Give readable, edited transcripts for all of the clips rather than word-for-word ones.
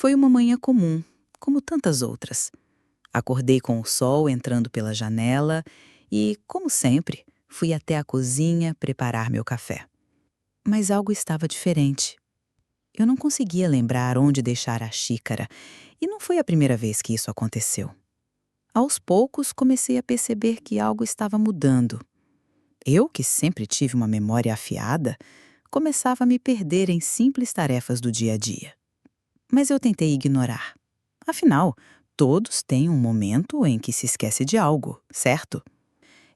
Foi uma manhã comum, como tantas outras. Acordei com o sol entrando pela janela e, como sempre, fui até a cozinha preparar meu café. Mas algo estava diferente. Eu não conseguia lembrar onde deixar a xícara, e não foi a primeira vez que isso aconteceu. Aos poucos, comecei a perceber que algo estava mudando. Eu, que sempre tive uma memória afiada, começava a me perder em simples tarefas do dia a dia. Mas eu tentei ignorar. Afinal, todos têm um momento em que se esquece de algo, certo?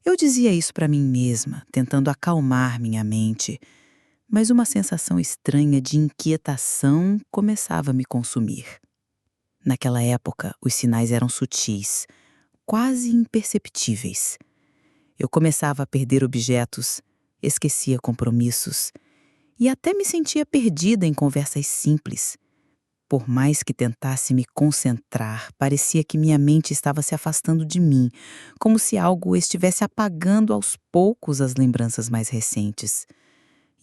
Eu dizia isso para mim mesma, tentando acalmar minha mente, mas uma sensação estranha de inquietação começava a me consumir. Naquela época, os sinais eram sutis, quase imperceptíveis. Eu começava a perder objetos, esquecia compromissos e até me sentia perdida em conversas simples. Por mais que tentasse me concentrar, parecia que minha mente estava se afastando de mim, como se algo estivesse apagando aos poucos as lembranças mais recentes.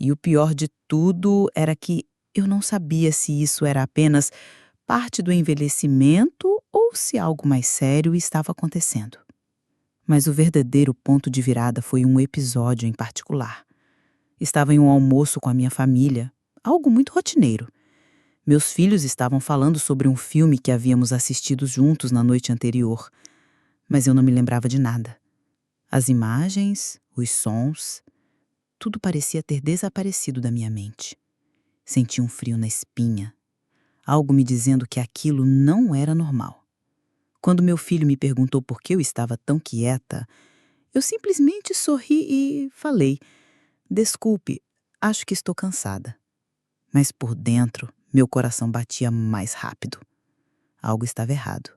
E o pior de tudo era que eu não sabia se isso era apenas parte do envelhecimento ou se algo mais sério estava acontecendo. Mas o verdadeiro ponto de virada foi um episódio em particular. Estava em um almoço com a minha família, algo muito rotineiro. Meus filhos estavam falando sobre um filme que havíamos assistido juntos na noite anterior, mas eu não me lembrava de nada. As imagens, os sons, tudo parecia ter desaparecido da minha mente. Senti um frio na espinha, algo me dizendo que aquilo não era normal. Quando meu filho me perguntou por que eu estava tão quieta, eu simplesmente sorri e falei: "Desculpe, acho que estou cansada." Mas por dentro, meu coração batia mais rápido. Algo estava errado.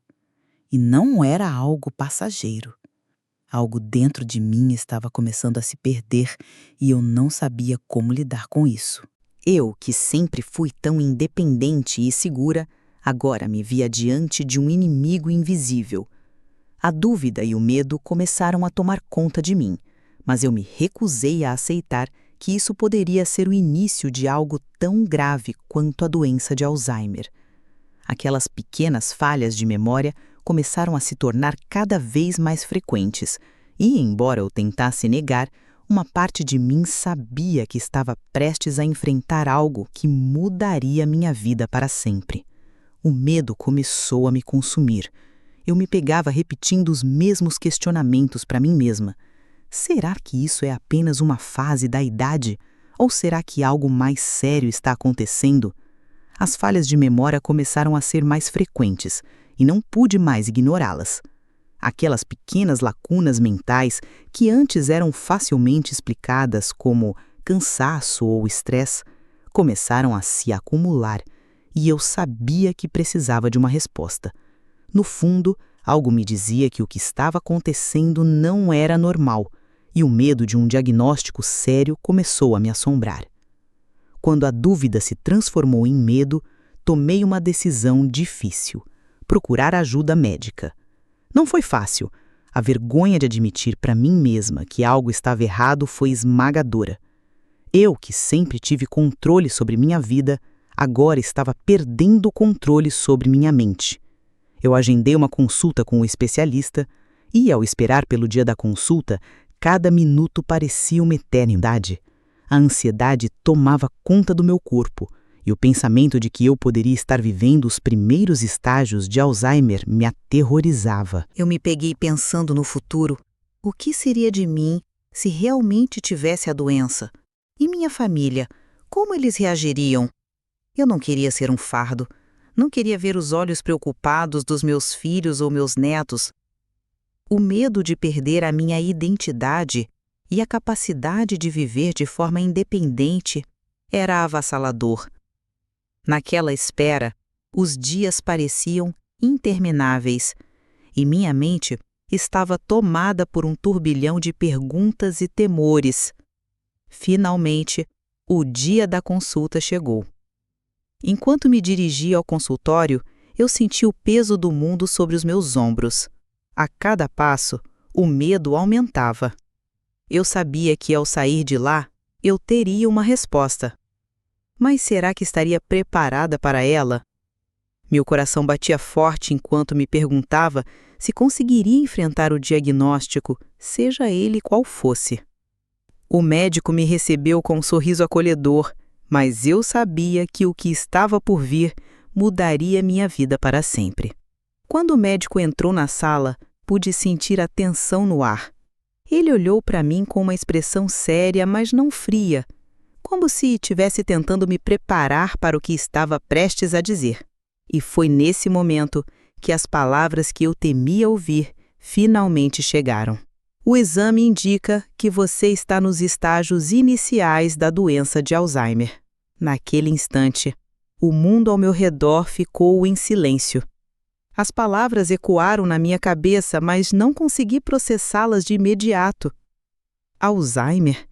E não era algo passageiro. Algo dentro de mim estava começando a se perder e eu não sabia como lidar com isso. Eu, que sempre fui tão independente e segura, agora me via diante de um inimigo invisível. A dúvida e o medo começaram a tomar conta de mim, mas eu me recusei a aceitar que isso poderia ser o início de algo tão grave quanto a doença de Alzheimer. Aquelas pequenas falhas de memória começaram a se tornar cada vez mais frequentes, e, embora eu tentasse negar, uma parte de mim sabia que estava prestes a enfrentar algo que mudaria minha vida para sempre. O medo começou a me consumir. Eu me pegava repetindo os mesmos questionamentos para mim mesma. Será que isso é apenas uma fase da idade? Ou será que algo mais sério está acontecendo? As falhas de memória começaram a ser mais frequentes e não pude mais ignorá-las. Aquelas pequenas lacunas mentais que antes eram facilmente explicadas como cansaço ou estresse começaram a se acumular e eu sabia que precisava de uma resposta. No fundo, algo me dizia que o que estava acontecendo não era normal e o medo de um diagnóstico sério começou a me assombrar. Quando a dúvida se transformou em medo, tomei uma decisão difícil: procurar ajuda médica. Não foi fácil. A vergonha de admitir para mim mesma que algo estava errado foi esmagadora. Eu, que sempre tive controle sobre minha vida, agora estava perdendo o controle sobre minha mente. Eu agendei uma consulta com o especialista e, ao esperar pelo dia da consulta, cada minuto parecia uma eternidade. A ansiedade tomava conta do meu corpo e o pensamento de que eu poderia estar vivendo os primeiros estágios de Alzheimer me aterrorizava. Eu me peguei pensando no futuro. O que seria de mim se realmente tivesse a doença? E minha família? Como eles reagiriam? Eu não queria ser um fardo. Não queria ver os olhos preocupados dos meus filhos ou meus netos. O medo de perder a minha identidade e a capacidade de viver de forma independente era avassalador. Naquela espera, os dias pareciam intermináveis e minha mente estava tomada por um turbilhão de perguntas e temores. Finalmente, o dia da consulta chegou. Enquanto me dirigia ao consultório, eu senti o peso do mundo sobre os meus ombros. A cada passo, o medo aumentava. Eu sabia que, ao sair de lá, eu teria uma resposta. Mas será que estaria preparada para ela? Meu coração batia forte enquanto me perguntava se conseguiria enfrentar o diagnóstico, seja ele qual fosse. O médico me recebeu com um sorriso acolhedor, mas eu sabia que o que estava por vir mudaria minha vida para sempre. Quando o médico entrou na sala, pude sentir a tensão no ar. Ele olhou para mim com uma expressão séria, mas não fria, como se estivesse tentando me preparar para o que estava prestes a dizer. E foi nesse momento que as palavras que eu temia ouvir finalmente chegaram. O exame indica que você está nos estágios iniciais da doença de Alzheimer. Naquele instante, o mundo ao meu redor ficou em silêncio. As palavras ecoaram na minha cabeça, mas não consegui processá-las de imediato. Alzheimer?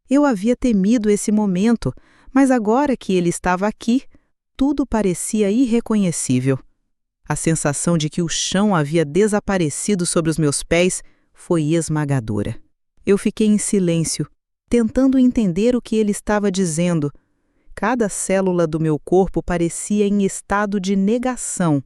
Eu havia temido esse momento, mas agora que ele estava aqui, tudo parecia irreconhecível. A sensação de que o chão havia desaparecido sobre os meus pés foi esmagadora. Eu fiquei em silêncio, tentando entender o que ele estava dizendo. Cada célula do meu corpo parecia em estado de negação.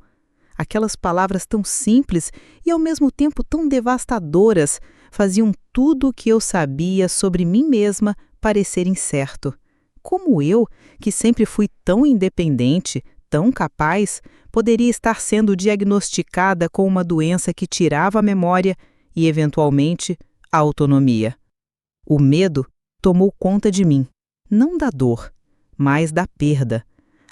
Aquelas palavras tão simples e ao mesmo tempo tão devastadoras faziam tudo o que eu sabia sobre mim mesma parecer incerto. Como eu, que sempre fui tão independente, tão capaz, poderia estar sendo diagnosticada com uma doença que tirava a memória e, eventualmente, a autonomia? O medo tomou conta de mim, não da dor, mas da perda.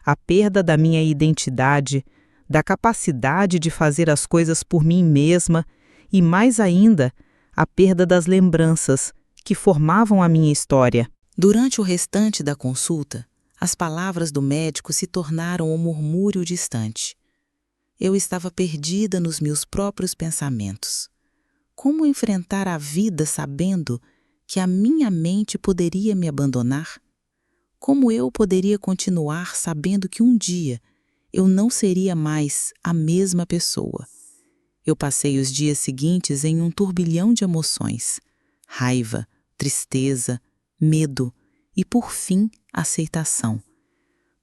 A perda da minha identidade, da capacidade de fazer as coisas por mim mesma e, mais ainda, a perda das lembranças que formavam a minha história. Durante o restante da consulta, as palavras do médico se tornaram um murmúrio distante. Eu estava perdida nos meus próprios pensamentos. Como enfrentar a vida sabendo que a minha mente poderia me abandonar? Como eu poderia continuar sabendo que um dia eu não seria mais a mesma pessoa? Eu passei os dias seguintes em um turbilhão de emoções: raiva, tristeza, medo e, por fim, aceitação.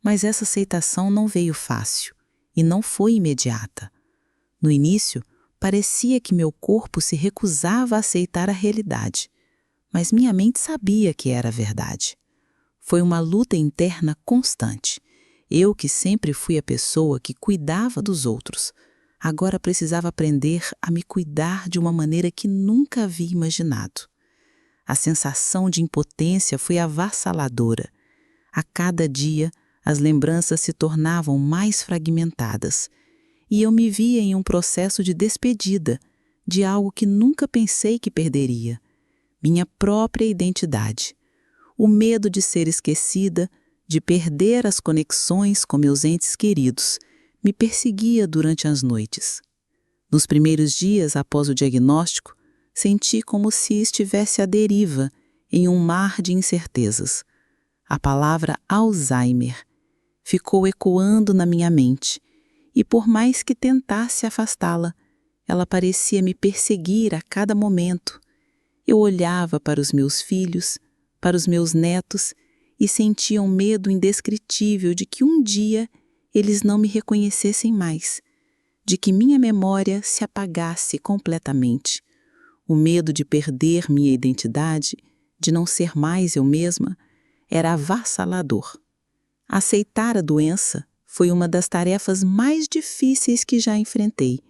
Mas essa aceitação não veio fácil e não foi imediata. No início, parecia que meu corpo se recusava a aceitar a realidade, mas minha mente sabia que era verdade. Foi uma luta interna constante. Eu, que sempre fui a pessoa que cuidava dos outros, agora precisava aprender a me cuidar de uma maneira que nunca havia imaginado. A sensação de impotência foi avassaladora. A cada dia, as lembranças se tornavam mais fragmentadas, e eu me via em um processo de despedida de algo que nunca pensei que perderia: minha própria identidade. O medo de ser esquecida, de perder as conexões com meus entes queridos, me perseguia durante as noites. Nos primeiros dias após o diagnóstico, senti como se estivesse à deriva em um mar de incertezas. A palavra Alzheimer ficou ecoando na minha mente, e por mais que tentasse afastá-la, ela parecia me perseguir a cada momento. Eu olhava para os meus filhos, para os meus netos, e sentia um medo indescritível de que um dia eles não me reconhecessem mais, de que minha memória se apagasse completamente. O medo de perder minha identidade, de não ser mais eu mesma, era avassalador. Aceitar a doença foi uma das tarefas mais difíceis que já enfrentei.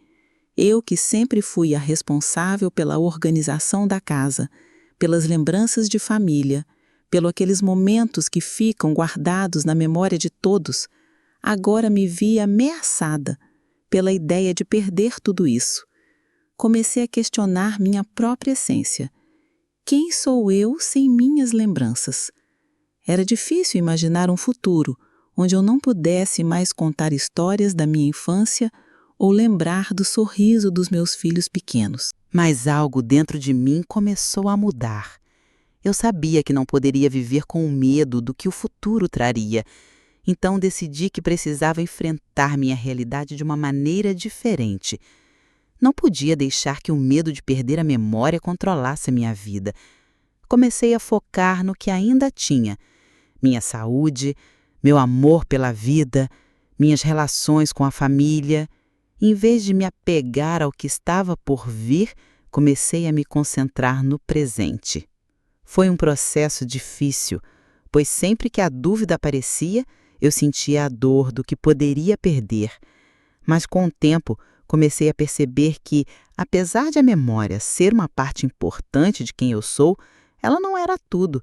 Eu, que sempre fui a responsável pela organização da casa, pelas lembranças de família, pelos aqueles momentos que ficam guardados na memória de todos, agora me via ameaçada pela ideia de perder tudo isso. Comecei a questionar minha própria essência. Quem sou eu sem minhas lembranças? Era difícil imaginar um futuro onde eu não pudesse mais contar histórias da minha infância ou lembrar do sorriso dos meus filhos pequenos. Mas algo dentro de mim começou a mudar. Eu sabia que não poderia viver com o medo do que o futuro traria. Então decidi que precisava enfrentar minha realidade de uma maneira diferente. Não podia deixar que o medo de perder a memória controlasse a minha vida. Comecei a focar no que ainda tinha: minha saúde, meu amor pela vida, minhas relações com a família. Em vez de me apegar ao que estava por vir, comecei a me concentrar no presente. Foi um processo difícil, pois sempre que a dúvida aparecia, eu sentia a dor do que poderia perder. Mas com o tempo, comecei a perceber que, apesar de a memória ser uma parte importante de quem eu sou, ela não era tudo.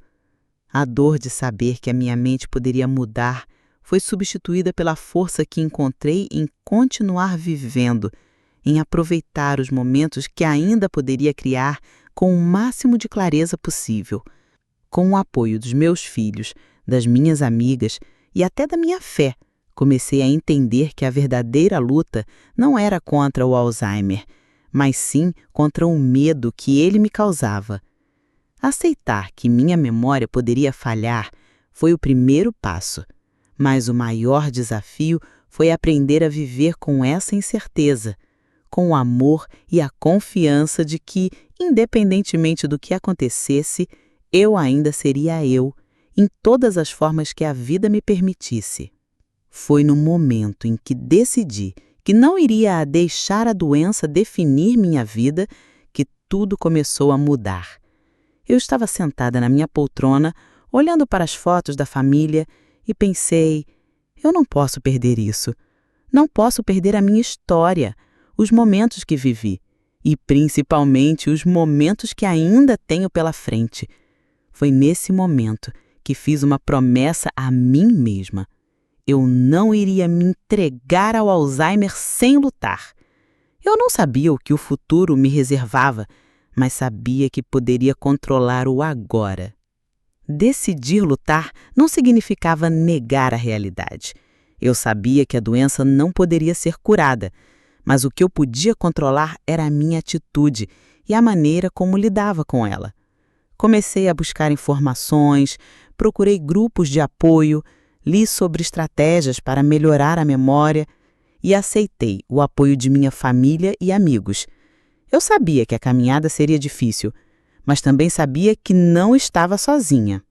A dor de saber que a minha mente poderia mudar foi substituída pela força que encontrei em continuar vivendo, em aproveitar os momentos que ainda poderia criar com o máximo de clareza possível. Com o apoio dos meus filhos, das minhas amigas e até da minha fé, comecei a entender que a verdadeira luta não era contra o Alzheimer, mas sim contra o medo que ele me causava. Aceitar que minha memória poderia falhar foi o primeiro passo, mas o maior desafio foi aprender a viver com essa incerteza, com o amor e a confiança de que, independentemente do que acontecesse, eu ainda seria eu, em todas as formas que a vida me permitisse. Foi no momento em que decidi que não iria deixar a doença definir minha vida que tudo começou a mudar. Eu estava sentada na minha poltrona, olhando para as fotos da família e pensei, eu não posso perder isso. Não posso perder a minha história, os momentos que vivi e principalmente os momentos que ainda tenho pela frente. Foi nesse momento que fiz uma promessa a mim mesma. Eu não iria me entregar ao Alzheimer sem lutar. Eu não sabia o que o futuro me reservava, mas sabia que poderia controlar o agora. Decidir lutar não significava negar a realidade. Eu sabia que a doença não poderia ser curada, mas o que eu podia controlar era a minha atitude e a maneira como lidava com ela. Comecei a buscar informações, procurei grupos de apoio, li sobre estratégias para melhorar a memória e aceitei o apoio de minha família e amigos. Eu sabia que a caminhada seria difícil, mas também sabia que não estava sozinha.